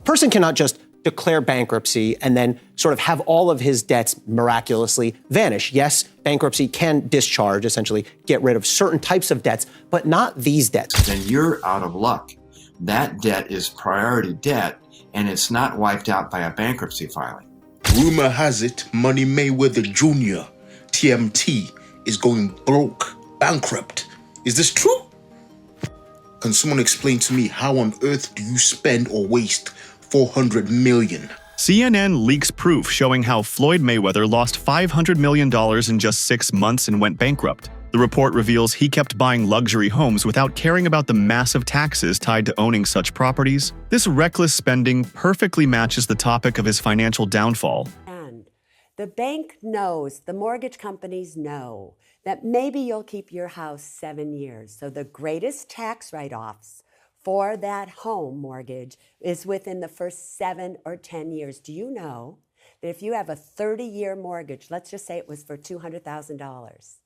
person cannot just declare bankruptcy and then sort of have all of his debts miraculously vanish. Yes, bankruptcy can discharge, essentially get rid of certain types of debts, but not these debts. Then you're out of luck. That debt is priority debt, and it's not wiped out by a bankruptcy filing. Rumor has it Money Mayweather Jr., TMT, is going broke, bankrupt. Is this true? Can someone explain to me how on earth do you spend or waste $400 million? CNN leaks proof showing how Floyd Mayweather lost $500 million in just 6 months and went bankrupt. The report reveals he kept buying luxury homes without caring about the massive taxes tied to owning such properties. This reckless spending perfectly matches the topic of his financial downfall. And the bank knows, the mortgage companies know, that maybe you'll keep your house 7 years. So the greatest tax write-offs for that home mortgage is within the first 7 or 10 years. Do you know that if you have a 30-year mortgage, let's just say it was for $200,000,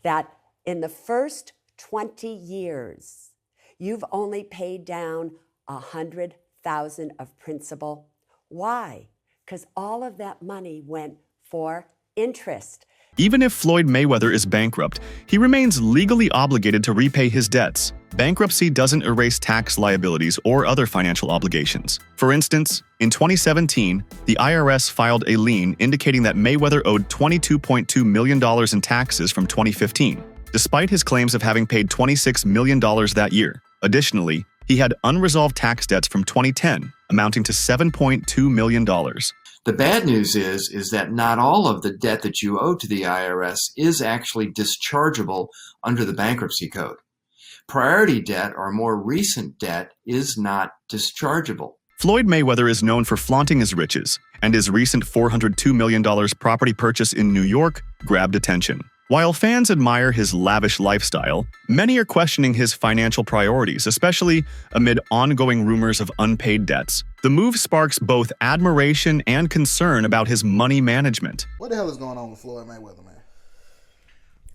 that in the first 20 years, you've only paid down $100,000 of principal? Why? Because all of that money went for interest. Even if Floyd Mayweather is bankrupt, he remains legally obligated to repay his debts. Bankruptcy doesn't erase tax liabilities or other financial obligations. For instance, in 2017, the IRS filed a lien indicating that Mayweather owed $22.2 million in taxes from 2015, despite his claims of having paid $26 million that year. Additionally, he had unresolved tax debts from 2010, amounting to $7.2 million. The bad news is that not all of the debt that you owe to the IRS is actually dischargeable under the bankruptcy code. Priority debt or more recent debt is not dischargeable. Floyd Mayweather is known for flaunting his riches, and his recent $402 million property purchase in New York grabbed attention. While fans admire his lavish lifestyle, many are questioning his financial priorities, especially amid ongoing rumors of unpaid debts. The move sparks both admiration and concern about his money management. What the hell is going on with Floyd Mayweather, man?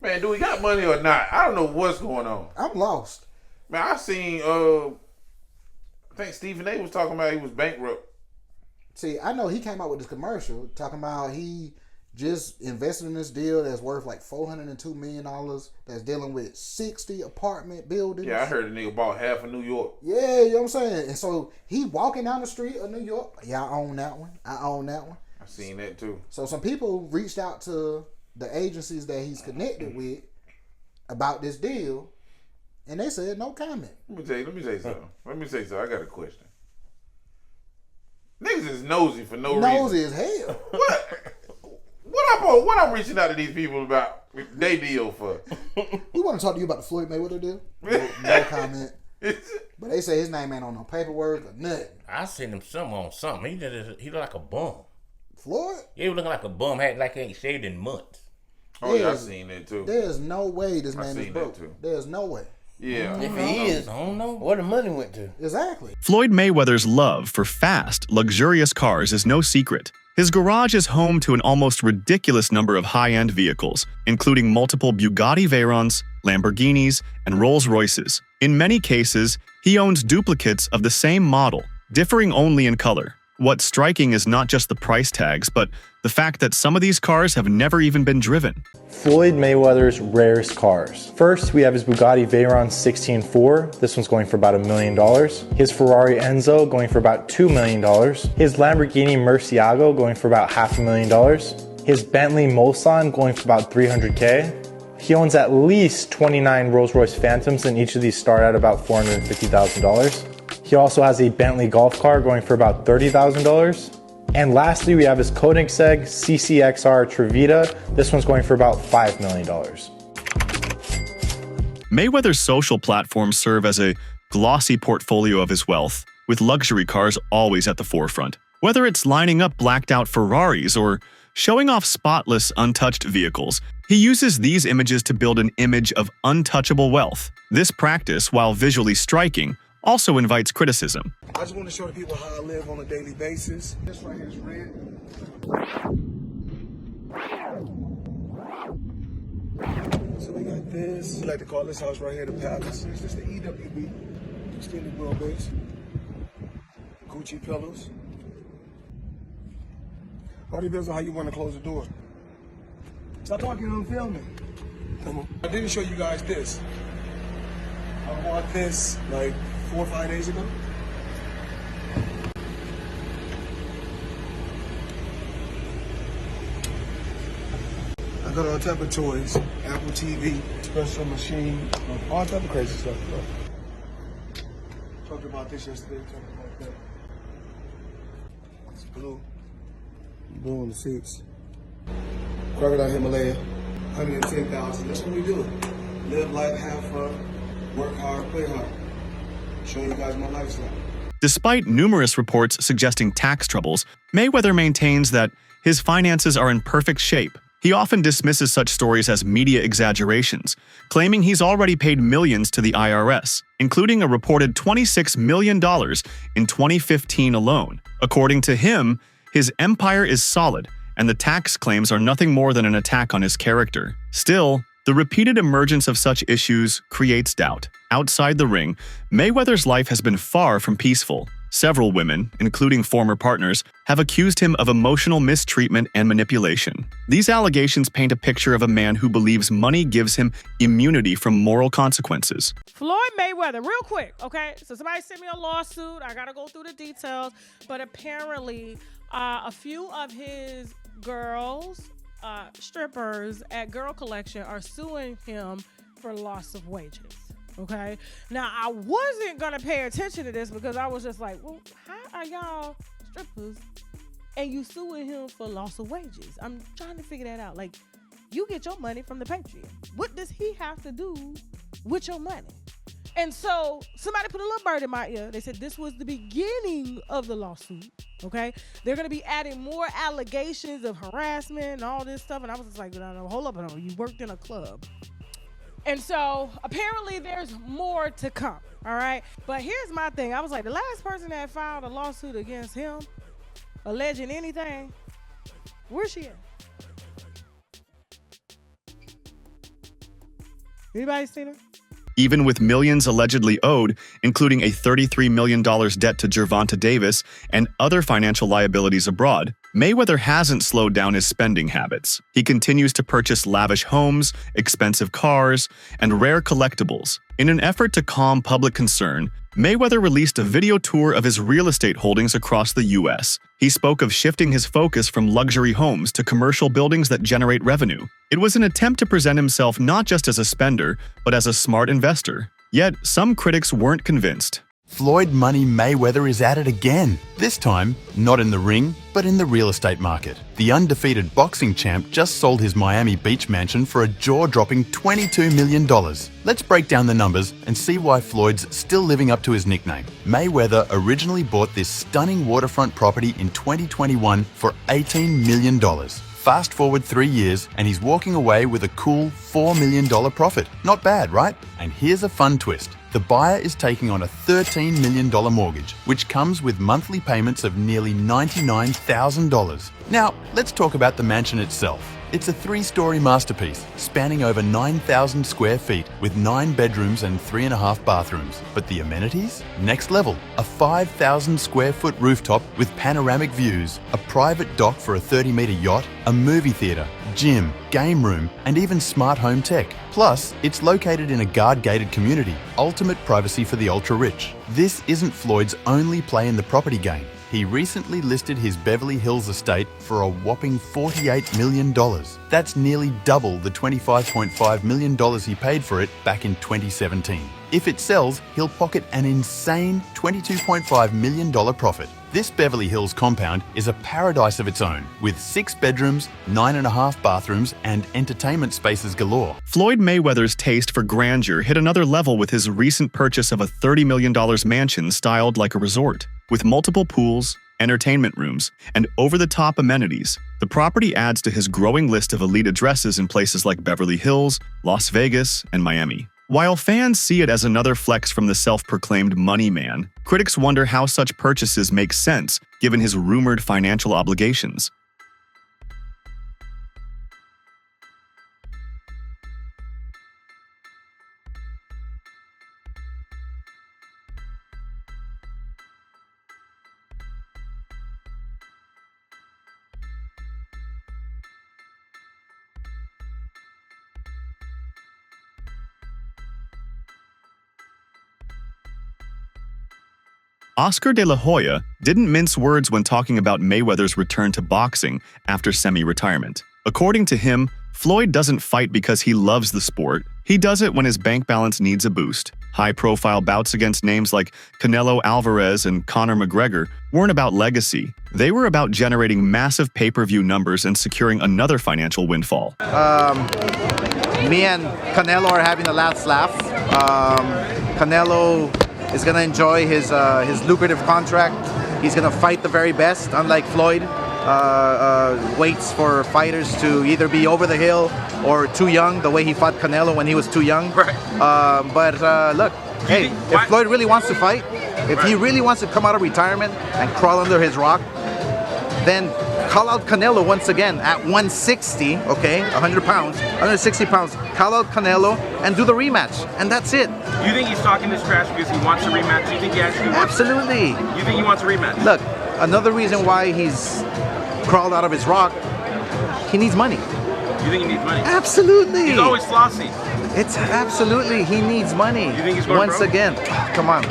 Man, do we got money or not? I don't know what's going on. I'm lost. Man, I seen, I think Stephen A was talking about he was bankrupt. See, I know he came out with this commercial talking about he just invested in this deal that's worth like $402 million that's dealing with 60 apartment buildings. Yeah, I heard a nigga bought half of New York. Yeah, you know what I'm saying? And so he walking down the street of New York. Yeah, I own that one. I own that one. I seen that too. So some people reached out to the agencies that he's connected with about this deal, and they said no comment. Let me say something. I got a question. Niggas is nosy for no reason. Nosy as hell. What I'm reaching out to these people about they deal for? We want to talk to you about the Floyd Mayweather deal. No comment. But they say his name ain't on no paperwork or nothing. I seen him on something. He look like a bum. Floyd? Yeah, he was looking like a bum. Like he ain't shaved in months. Oh yeah, I seen that too. There's no way this man is broke. There's no way. Yeah. If he is, I don't know where the money went to. Exactly. Floyd Mayweather's love for fast, luxurious cars is no secret. His garage is home to an almost ridiculous number of high-end vehicles, including multiple Bugatti Veyrons, Lamborghinis, and Rolls-Royces. In many cases, he owns duplicates of the same model, differing only in color. What's striking is not just the price tags, but the fact that some of these cars have never even been driven. Floyd Mayweather's rarest cars. First, we have his Bugatti Veyron 16.4. This one's going for about $1 million. His Ferrari Enzo going for about $2 million. His Lamborghini Murcielago going for about $500,000. His Bentley Mulsanne going for about $300K. He owns at least 29 Rolls-Royce Phantoms, and each of these start at about $450,000. He also has a Bentley golf car going for about $30,000. And lastly, we have his Koenigsegg CCXR Trevita. This one's going for about $5 million. Mayweather's social platforms serve as a glossy portfolio of his wealth, with luxury cars always at the forefront. Whether it's lining up blacked-out Ferraris or showing off spotless, untouched vehicles, he uses these images to build an image of untouchable wealth. This practice, while visually striking, also invites criticism. I just want to show the people how I live on a daily basis. This right here is red. So we got this. We like to call this house right here the Palace. This is the EWB, extended wheelbase. Gucci pillows. All depends on how you want to close the door. Stop talking, I'm filming. Come on. I didn't show you guys this. I bought this like 4 or 5 days ago. I got all type of toys, Apple TV, espresso machine, all type of crazy stuff, bro. Talked about this yesterday, talked about that. It's blue. Blue on the seats. Crocodile Himalaya, 110,000. That's what we do. Live life, have fun, work hard, play hard. Showing you guys my lifestyle. Despite numerous reports suggesting tax troubles, Mayweather maintains that his finances are in perfect shape. He often dismisses such stories as media exaggerations, claiming he's already paid millions to the IRS, including a reported $26 million in 2015 alone. According to him, his empire is solid, and the tax claims are nothing more than an attack on his character. Still, the repeated emergence of such issues creates doubt. Outside the ring, Mayweather's life has been far from peaceful. Several women, including former partners, have accused him of emotional mistreatment and manipulation. These allegations paint a picture of a man who believes money gives him immunity from moral consequences. Floyd Mayweather, real quick, okay? So somebody sent me a lawsuit. I gotta go through the details. But apparently, a few of his girls, strippers at Girl Collection are suing him for loss of wages. Okay. Now, I wasn't going to pay attention to this because I was just like, well, how are y'all strippers and you suing him for loss of wages? I'm trying to figure that out. Like, you get your money from the Patreon. What does he have to do with your money? And so somebody put a little bird in my ear. They said this was the beginning of the lawsuit. Okay. They're going to be adding more allegations of harassment and all this stuff. And I was just like, no, hold up. No, you worked in a club. And so apparently there's more to come, all right? But here's my thing. I was like, the last person that filed a lawsuit against him, alleging anything, where's she at? Anybody seen her? Even with millions allegedly owed, including a $33 million debt to Gervonta Davis and other financial liabilities abroad, Mayweather hasn't slowed down his spending habits. He continues to purchase lavish homes, expensive cars, and rare collectibles. In an effort to calm public concern, Mayweather released a video tour of his real estate holdings across the U.S. He spoke of shifting his focus from luxury homes to commercial buildings that generate revenue. It was an attempt to present himself not just as a spender, but as a smart investor. Yet, some critics weren't convinced. Floyd Money Mayweather is at it again. This time, not in the ring, but in the real estate market. The undefeated boxing champ just sold his Miami Beach mansion for a jaw-dropping $22 million. Let's break down the numbers and see why Floyd's still living up to his nickname. Mayweather originally bought this stunning waterfront property in 2021 for $18 million. Fast forward 3 years and he's walking away with a cool $4 million profit. Not bad, right? And here's a fun twist. The buyer is taking on a $13 million mortgage, which comes with monthly payments of nearly $99,000. Now, let's talk about the mansion itself. It's a 3-story masterpiece, spanning over 9,000 square feet with 9 bedrooms and 3.5 bathrooms. But the amenities? Next level. A 5,000 square foot rooftop with panoramic views, a private dock for a 30-meter yacht, a movie theater, gym, game room, and even smart home tech. Plus, it's located in a guard-gated community, ultimate privacy for the ultra-rich. This isn't Floyd's only play in the property game. He recently listed his Beverly Hills estate for a whopping $48 million. That's nearly double the $25.5 million he paid for it back in 2017. If it sells, he'll pocket an insane $22.5 million profit. This Beverly Hills compound is a paradise of its own, with 6 bedrooms, 9.5 bathrooms, and entertainment spaces galore. Floyd Mayweather's taste for grandeur hit another level with his recent purchase of a $30 million mansion styled like a resort. With multiple pools, entertainment rooms, and over-the-top amenities, the property adds to his growing list of elite addresses in places like Beverly Hills, Las Vegas, and Miami. While fans see it as another flex from the self-proclaimed money man, critics wonder how such purchases make sense given his rumored financial obligations. Oscar de la Hoya didn't mince words when talking about Mayweather's return to boxing after semi-retirement. According to him, Floyd doesn't fight because he loves the sport. He does it when his bank balance needs a boost. High-profile bouts against names like Canelo Alvarez and Conor McGregor weren't about legacy. They were about generating massive pay-per-view numbers and securing another financial windfall. Me and Canelo are having the last laugh. Canelo is going to enjoy his lucrative contract. He's going to fight the very best, unlike Floyd. Waits for fighters to either be over the hill or too young, the way he fought Canelo when he was too young. Right. But look, hey, if Floyd really wants to fight, if he really wants to come out of retirement and crawl under his rock, then call out Canelo once again at 160, okay, 100 pounds, 160 pounds. Call out Canelo and do the rematch, and that's it. You think he's talking this trash because he wants a rematch? You think he actually wants Absolutely. You think he wants a rematch? Look, another reason why he's crawled out of his rock, he needs money. You think he needs money? Absolutely. He's always flossy. It's absolutely, he needs money. You think he's going Once broke? again, come on.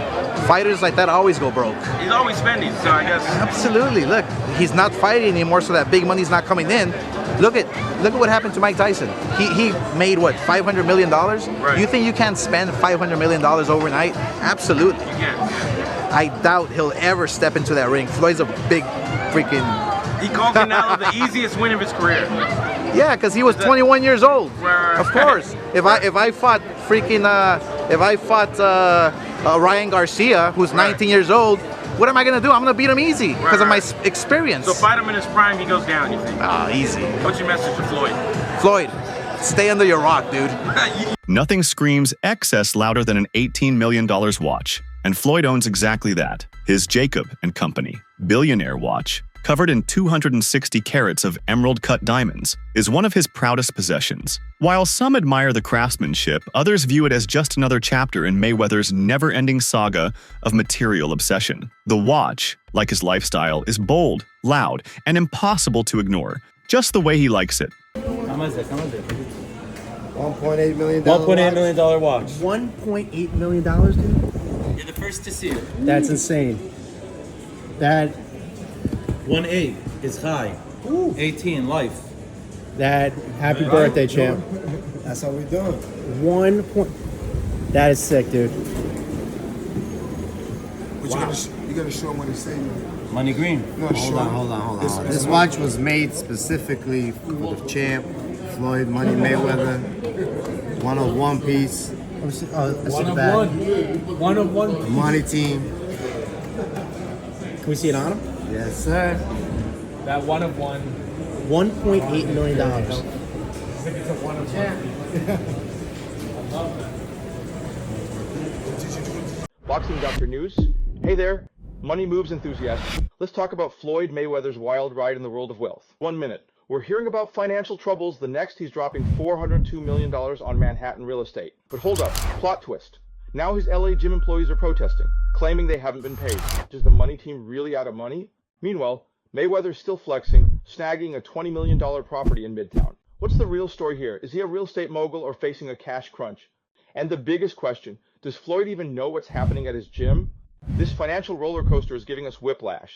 Fighters like that always go broke. He's always spending, so I guess. Absolutely. Look, he's not fighting anymore, so that big money's not coming in. Look at what happened to Mike Tyson. He made what, $500 million? Right. You think you can spend $500 million overnight? Absolutely. You can't. I doubt he'll ever step into that ring. Floyd's a big freaking. He called Canelo the easiest win of his career. Yeah, because he was 21 years old. Right. Of course. If I fought Ryan Garcia, who's 19 years old, what am I gonna do? I'm gonna beat him easy because of my experience. So fight him in his prime, he goes down, you think? Easy. What's your message to Floyd? Floyd, stay under your rock, dude. Nothing screams excess louder than an $18 million watch, and Floyd owns exactly that. His Jacob & Company billionaire watch, covered in 260 carats of emerald-cut diamonds, is one of his proudest possessions. While some admire the craftsmanship, others view it as just another chapter in Mayweather's never-ending saga of material obsession. The watch, like his lifestyle, is bold, loud, and impossible to ignore, just the way he likes it. How much is it? $1.8 million. $1.8 million watch. $1.8 million, dude? You're the first to see it. That's insane. That 1.8 is high. 18 life. That happy birthday, champ. That's how we doing. 1 point. That is sick, dude. But you gotta show him what he's saying. Money green. No, Hold on. This watch was made specifically for the champ, Floyd Money Mayweather. 101 piece. I see the bag. One of one. Money team. Can we see it on him? Yes, sir. That one of one. $1.8 million. I think it's a one of one. Boxing Doctor News. Hey there, money moves enthusiasts. Let's talk about Floyd Mayweather's wild ride in the world of wealth. 1 minute. We're hearing about financial troubles. The next, he's dropping $402 million on Manhattan real estate. But hold up, plot twist. Now his LA gym employees are protesting, claiming they haven't been paid. Is the money team really out of money? Meanwhile, Mayweather's still flexing, snagging a $20 million property in Midtown. What's the real story here? Is he a real estate mogul or facing a cash crunch? And the biggest question, does Floyd even know what's happening at his gym? This financial roller coaster is giving us whiplash.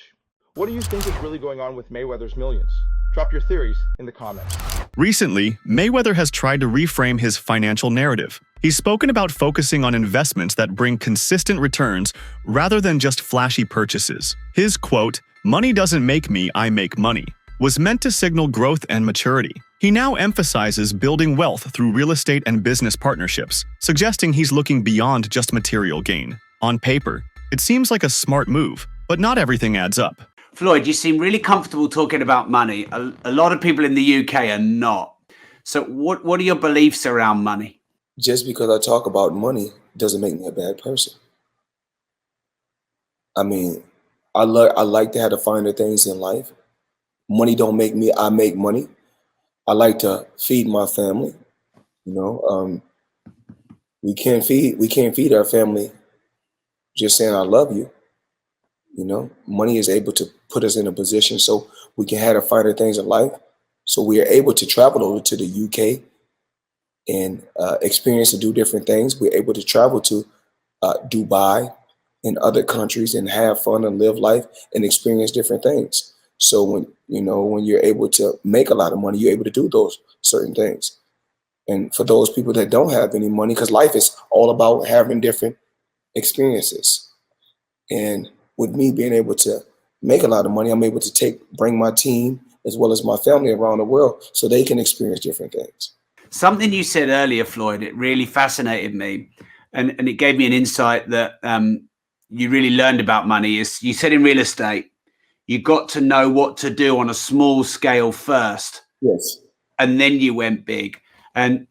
What do you think is really going on with Mayweather's millions? Drop your theories in the comments. Recently, Mayweather has tried to reframe his financial narrative. He's spoken about focusing on investments that bring consistent returns rather than just flashy purchases. His quote, "Money doesn't make me, I make money," was meant to signal growth and maturity. He now emphasizes building wealth through real estate and business partnerships, suggesting he's looking beyond just material gain. On paper, it seems like a smart move, but not everything adds up. Floyd, you seem really comfortable talking about money. A lot of people in the UK are not. So what are your beliefs around money? Just because I talk about money doesn't make me a bad person. I mean, I like to have the finer things in life. Money don't make me, I make money. I like to feed my family. You know, we can't feed our family just saying I love you. You know, money is able to put us in a position so we can have the finer things in life. So we are able to travel over to the UK and experience and do different things. We're able to travel to Dubai in other countries and have fun and live life and experience different things. So when you're able to make a lot of money, you're able to do those certain things. And for those people that don't have any money, because life is all about having different experiences. And with me being able to make a lot of money, I'm able to bring my team as well as my family around the world so they can experience different things. Something you said earlier, Floyd, it really fascinated me. And it gave me an insight that you really learned about money. Is you said in real estate, you got to know what to do on a small scale first. Yes. And then you went big. And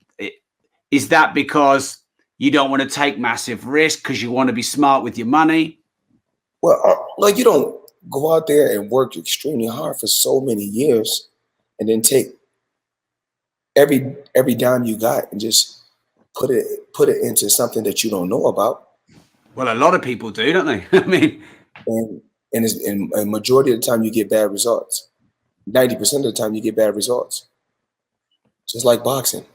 is that because you don't want to take massive risk because you want to be smart with your money? Well, like, you don't go out there and work extremely hard for so many years and then take every dime you got and just put it into something that you don't know about. Well, a lot of people do, don't they? I mean, and a majority of the time you get bad results. 90% of the time you get bad results. Just like boxing.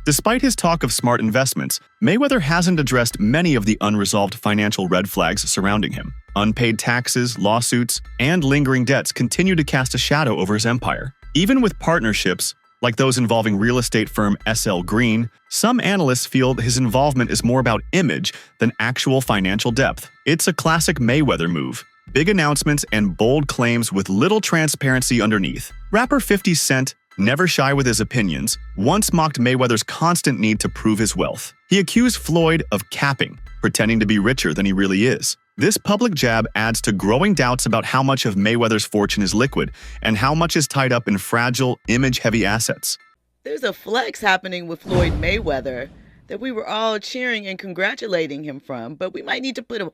Despite his talk of smart investments, Mayweather hasn't addressed many of the unresolved financial red flags surrounding him. Unpaid taxes, lawsuits, and lingering debts continue to cast a shadow over his empire. Even with partnerships, like those involving real estate firm SL Green, some analysts feel his involvement is more about image than actual financial depth. It's a classic Mayweather move. Big announcements and bold claims with little transparency underneath. Rapper 50 Cent, never shy with his opinions, once mocked Mayweather's constant need to prove his wealth. He accused Floyd of capping, pretending to be richer than he really is. This public jab adds to growing doubts about how much of Mayweather's fortune is liquid and how much is tied up in fragile, image-heavy assets. There's a flex happening with Floyd Mayweather that we were all cheering and congratulating him from, but we might need to put a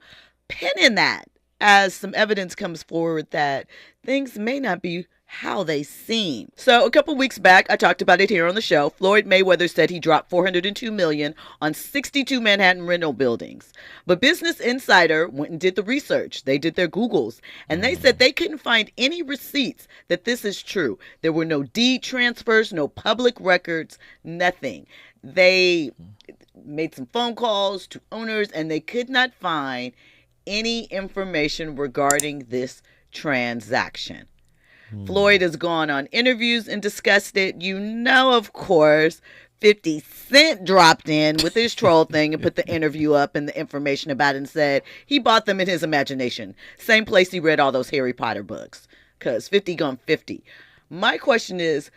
pin in that as some evidence comes forward that things may not be how they seem. So a couple weeks back, I talked about it here on the show. Floyd Mayweather said he dropped $402 million on 62 Manhattan rental buildings. But Business Insider went and did the research. They did their Googles, and they said they couldn't find any receipts that this is true. There were no deed transfers, no public records, nothing. They made some phone calls to owners, and they could not find any information regarding this transaction. Floyd has gone on interviews and discussed it. You know, of course, 50 Cent dropped in with his troll thing and put the interview up and the information about it and said he bought them in his imagination. Same place he read all those Harry Potter books, because 50 gone 50. My question is,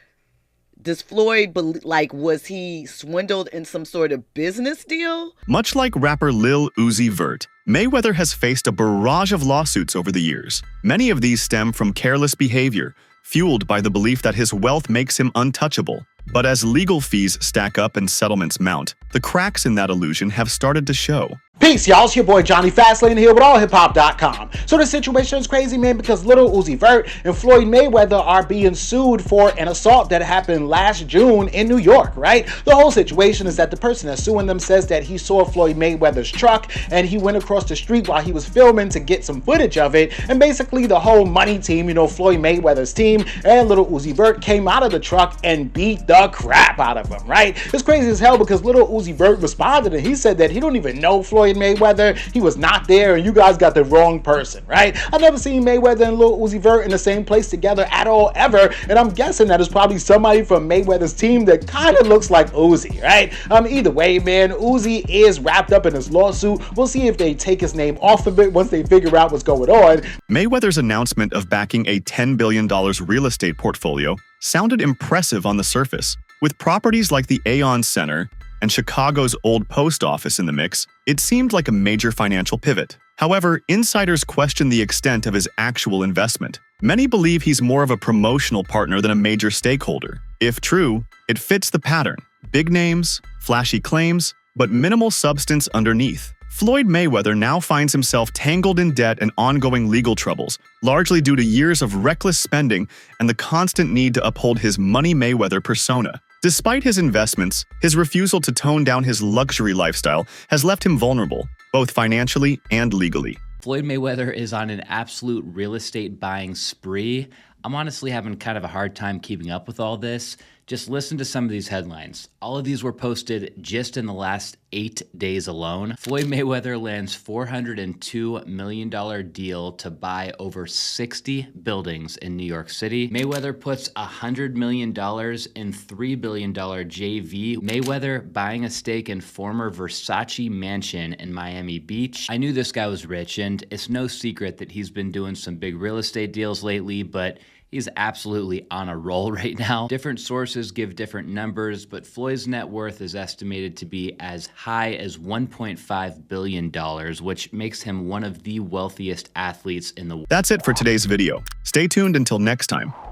does Floyd, was he swindled in some sort of business deal? Much like rapper Lil Uzi Vert, Mayweather has faced a barrage of lawsuits over the years. Many of these stem from careless behavior, fueled by the belief that his wealth makes him untouchable. But as legal fees stack up and settlements mount, the cracks in that illusion have started to show. Peace, y'all. It's your boy Johnny Fastlane here with allhiphop.com. So the situation is crazy, man, because Lil Uzi Vert and Floyd Mayweather are being sued for an assault that happened last June in New York, right? The whole situation is that the person that's suing them says that he saw Floyd Mayweather's truck and he went across the street while he was filming to get some footage of it. And basically the whole money team, Floyd Mayweather's team and Lil Uzi Vert came out of the truck and beat the crap out of him, right? It's crazy as hell because Lil Uzi Vert responded and he said that he don't even know Floyd Mayweather, he was not there, and you guys got the wrong person, right? I've never seen Mayweather and Lil Uzi Vert in the same place together at all, ever, and I'm guessing that it's probably somebody from Mayweather's team that kind of looks like Uzi, right? Either way, man, Uzi is wrapped up in this lawsuit. We'll see if they take his name off of it once they figure out what's going on. Mayweather's announcement of backing a $10 billion real estate portfolio sounded impressive on the surface. With properties like the Aon Center and Chicago's old post office in the mix, it seemed like a major financial pivot. However, insiders question the extent of his actual investment. Many believe he's more of a promotional partner than a major stakeholder. If true, it fits the pattern. Big names, flashy claims, but minimal substance underneath. Floyd Mayweather now finds himself tangled in debt and ongoing legal troubles, largely due to years of reckless spending and the constant need to uphold his Money Mayweather persona. Despite his investments, his refusal to tone down his luxury lifestyle has left him vulnerable, both financially and legally. Floyd Mayweather is on an absolute real estate buying spree. I'm honestly having kind of a hard time keeping up with all this. Just listen to some of these headlines. All of these were posted just in the last 8 days alone. Floyd Mayweather lands $402 million deal to buy over 60 buildings in New York City. Mayweather puts $100 million in $3 billion JV. Mayweather buying a stake in former Versace mansion in Miami Beach. I knew this guy was rich, and it's no secret that he's been doing some big real estate deals lately, but he's absolutely on a roll right now. Different sources give different numbers, but Floyd's net worth is estimated to be as high as $1.5 billion, which makes him one of the wealthiest athletes in the world. That's it for today's video. Stay tuned until next time.